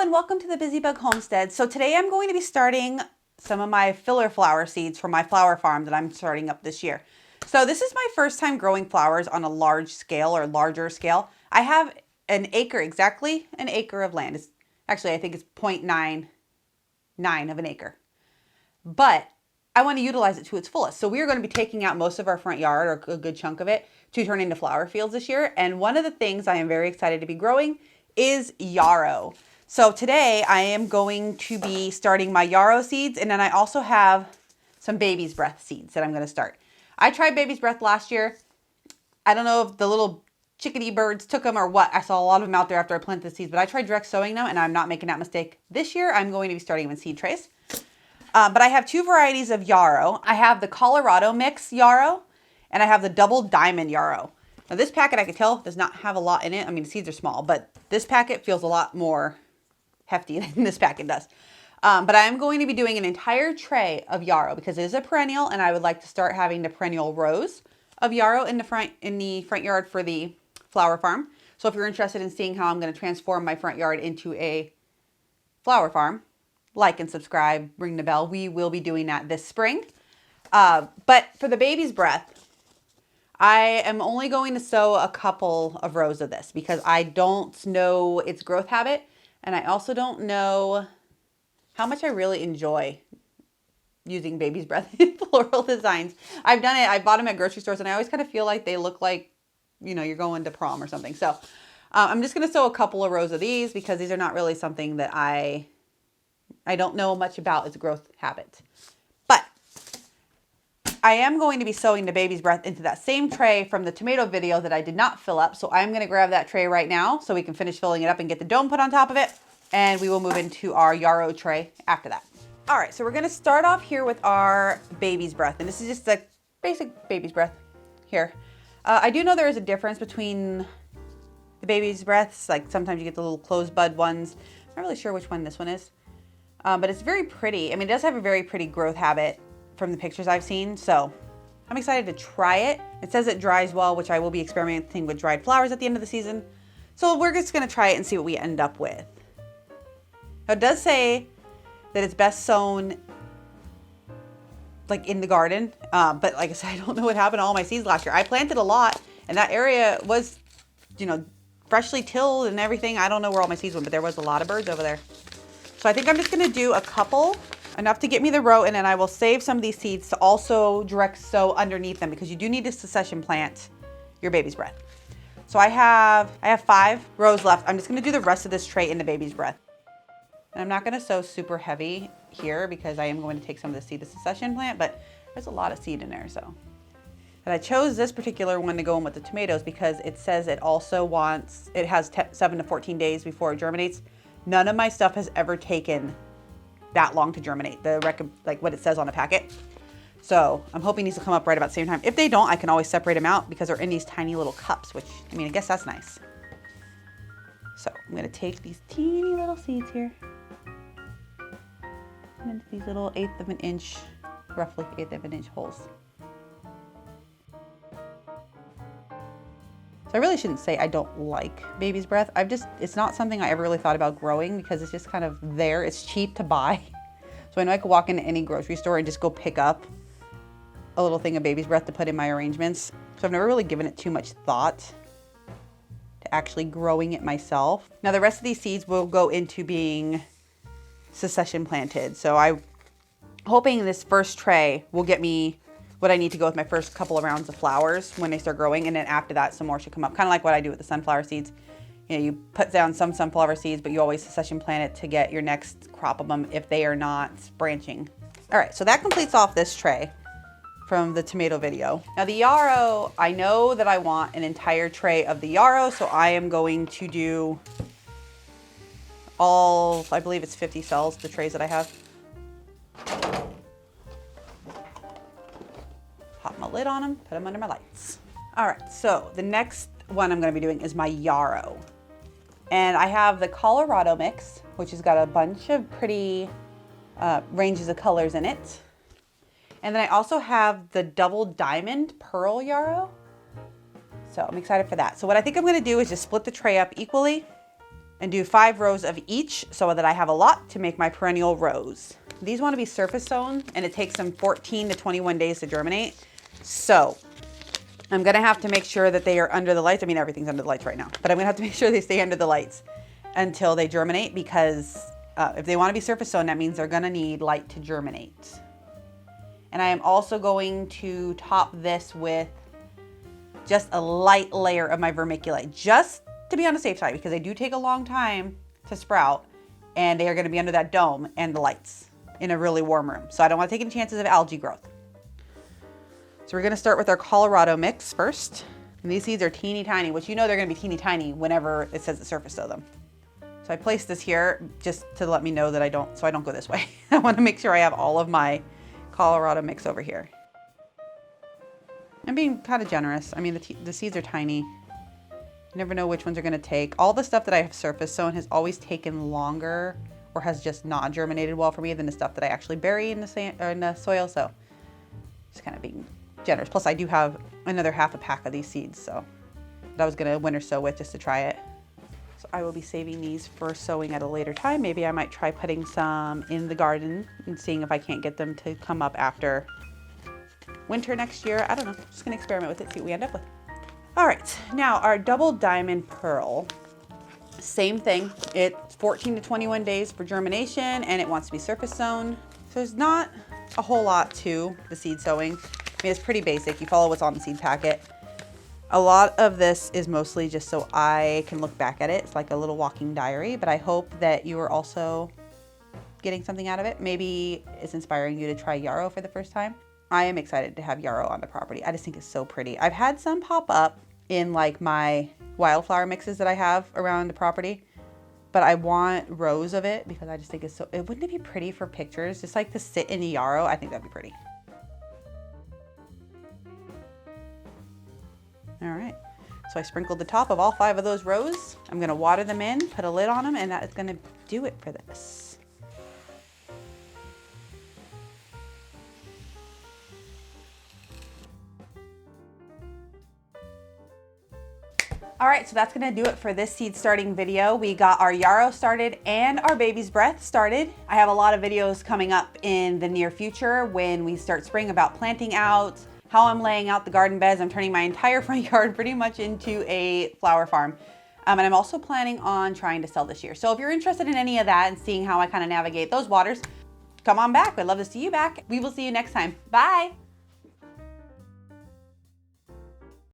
and welcome to the Busybug Homestead. So today I'm going to be starting some of my filler flower seeds from my flower farm that I'm starting up this year. So this is my first time growing flowers on a large scale or larger scale. I have an acre, exactly an acre of land. Actually, I think it's 0.99 of an acre. But I want to utilize it to its fullest. So we are going to be taking out most of our front yard, or a good chunk of it, to turn into flower fields this year. And one of the things I am very excited to be growing is yarrow. So today I am going to be starting my yarrow seeds, and then I also have some baby's breath seeds that I'm going to start. I tried baby's breath last year. I don't know if the little chickadee birds took them or what. I saw a lot of them out there after I planted the seeds, but I tried direct sowing them, and I'm not making that mistake this year. I'm going to be starting them in seed trays. But I have two varieties of yarrow. I have the Colorado mix yarrow, and I have the double diamond yarrow. Now this packet, I can tell, does not have a lot in it. I mean, the seeds are small, but this packet feels a lot more hefty than this packet does. But I am going to be doing an entire tray of yarrow because it is a perennial, and I would like to start having the perennial rows of yarrow in the front yard for the flower farm. So if you're interested in seeing how I'm going to transform my front yard into a flower farm, like and subscribe, ring the bell. We will be doing that this spring. But for the baby's breath, I am only going to sow a couple of rows of this because I don't know its growth habit, and I also don't know how much I really enjoy using baby's breath in floral designs. I've done it. I bought them at grocery stores, and I always kind of feel like they look like, you know, you're going to prom or something. So I'm just going to sow a couple of rows of these because these are not really something that I don't know much about its growth habit. But I am going to be sowing the baby's breath into that same tray from the tomato video that I did not fill up. So I'm going to grab that tray right now so we can finish filling it up and get the dome put on top of it. And we will move into our yarrow tray after that. All right, so we're going to start off here with our baby's breath. And this is just the basic baby's breath here. I do know there is a difference between the baby's breaths. Like sometimes you get the little closed bud ones. I'm not really sure which one this one is. But it's very pretty. I mean, it does have a very pretty growth habit from the pictures I've seen. So I'm excited to try it. It says it dries well, which I will be experimenting with dried flowers at the end of the season. So we're just going to try it and see what we end up with. Now, it does say that it's best sown like in the garden. But like I said, I don't know what happened to all my seeds last year. I planted a lot, and that area was, you know, freshly tilled and everything. I don't know where all my seeds went, but there was a lot of birds over there. So I think I'm just going to do a couple, enough to get me the row, and then I will save some of these seeds to also direct sow underneath them because you do need to succession plant your baby's breath. So I have 5 rows left. I'm just going to do the rest of this tray in the baby's breath. And I'm not going to sow super heavy here because I am going to take some of the seed to succession plant, but there's a lot of seed in there. So, and I chose this particular one to go in with the tomatoes because it says it also has 7 to 14 days before it germinates. None of my stuff has ever taken that long to germinate, like what it says on the packet. So I'm hoping these will come up right about the same time. If they don't, I can always separate them out because they're in these tiny little cups, which, I mean, I guess that's nice. So I'm going to take these teeny little seeds here and into these little 1/8 of an inch, roughly 1/8 of an inch holes. So I really shouldn't say I don't like baby's breath. It's not something I ever really thought about growing because it's just kind of there. It's cheap to buy. So I know I could walk into any grocery store and just go pick up a little thing of baby's breath to put in my arrangements. So I've never really given it too much thought to actually growing it myself. Now the rest of these seeds will go into being succession planted. So I'm hoping this first tray will get me what I need to go with my first couple of rounds of flowers when they start growing, and then after that some more should come up, kind of like what I do with the sunflower seeds. You know, you put down some sunflower seeds, but you always succession plant it to get your next crop of them if they are not branching. All right, so that completes off this tray from the tomato video. Now the yarrow, I know that I want an entire tray of the yarrow, so I am going to do all, I believe it's 50 cells, the trays that I have. Pop my lid on them, put them under my lights. All right, so the next one I'm going to be doing is my yarrow. And I have the Colorado mix, which has got a bunch of pretty ranges of colors in it. And then I also have the double diamond pearl yarrow. So I'm excited for that. So what I think I'm going to do is just split the tray up equally and do 5 rows of each so that I have a lot to make my perennial rose. These want to be surface sown and it takes them 14 to 21 days to germinate. So I'm gonna have to make sure that they are under the lights. I mean, everything's under the lights right now, but I'm gonna have to make sure they stay under the lights until they germinate, because if they want to be surface sown, that means they're gonna need light to germinate. And I am also going to top this with just a light layer of my vermiculite, just to be on the safe side, because they do take a long time to sprout and they are gonna be under that dome and the lights in a really warm room. So I don't wanna take any chances of algae growth. So we're gonna start with our Colorado mix first. And these seeds are teeny tiny, which you know they're gonna be teeny tiny whenever it says the surface sow them. So I placed this here just to let me know that I don't go this way. I wanna make sure I have all of my Colorado mix over here. I'm being kind of generous. I mean, the seeds are tiny. You never know which ones are gonna take. All the stuff that I have surface sown has always taken longer or has just not germinated well for me than the stuff that I actually bury in the sand or in the soil. So just kind of being generous. Plus I do have another half a pack of these seeds, so that I was gonna winter sow with just to try it. So I will be saving these for sowing at a later time. Maybe I might try putting some in the garden and seeing if I can't get them to come up after winter next year. I don't know, just gonna experiment with it, see what we end up with. All right, now our double diamond pearl, same thing. It's 14 to 21 days for germination and it wants to be surface sown. So there's not a whole lot to the seed sowing. I mean, it's pretty basic. You follow what's on the seed packet. A lot of this is mostly just so I can look back at it. It's like a little walking diary, but I hope that you are also getting something out of it. Maybe it's inspiring you to try Yarrow for the first time. I am excited to have Yarrow on the property. I just think it's so pretty. I've had some pop up in like my wildflower mixes that I have around the property, but I want rows of it because I just think it's so, wouldn't it be pretty for pictures? Just like to sit in the Yarrow, I think that'd be pretty. All right, so I sprinkled the top of all 5 of those rows. I'm gonna water them in, put a lid on them, and that is gonna do it for this. All right, so that's gonna do it for this seed starting video. We got our Yarrow started and our baby's breath started. I have a lot of videos coming up in the near future when we start spring about planting out, how I'm laying out the garden beds. I'm turning my entire front yard pretty much into a flower farm. And I'm also planning on trying to sell this year. So if you're interested in any of that and seeing how I kind of navigate those waters, come on back. I'd love to see you back. We will see you next time. Bye.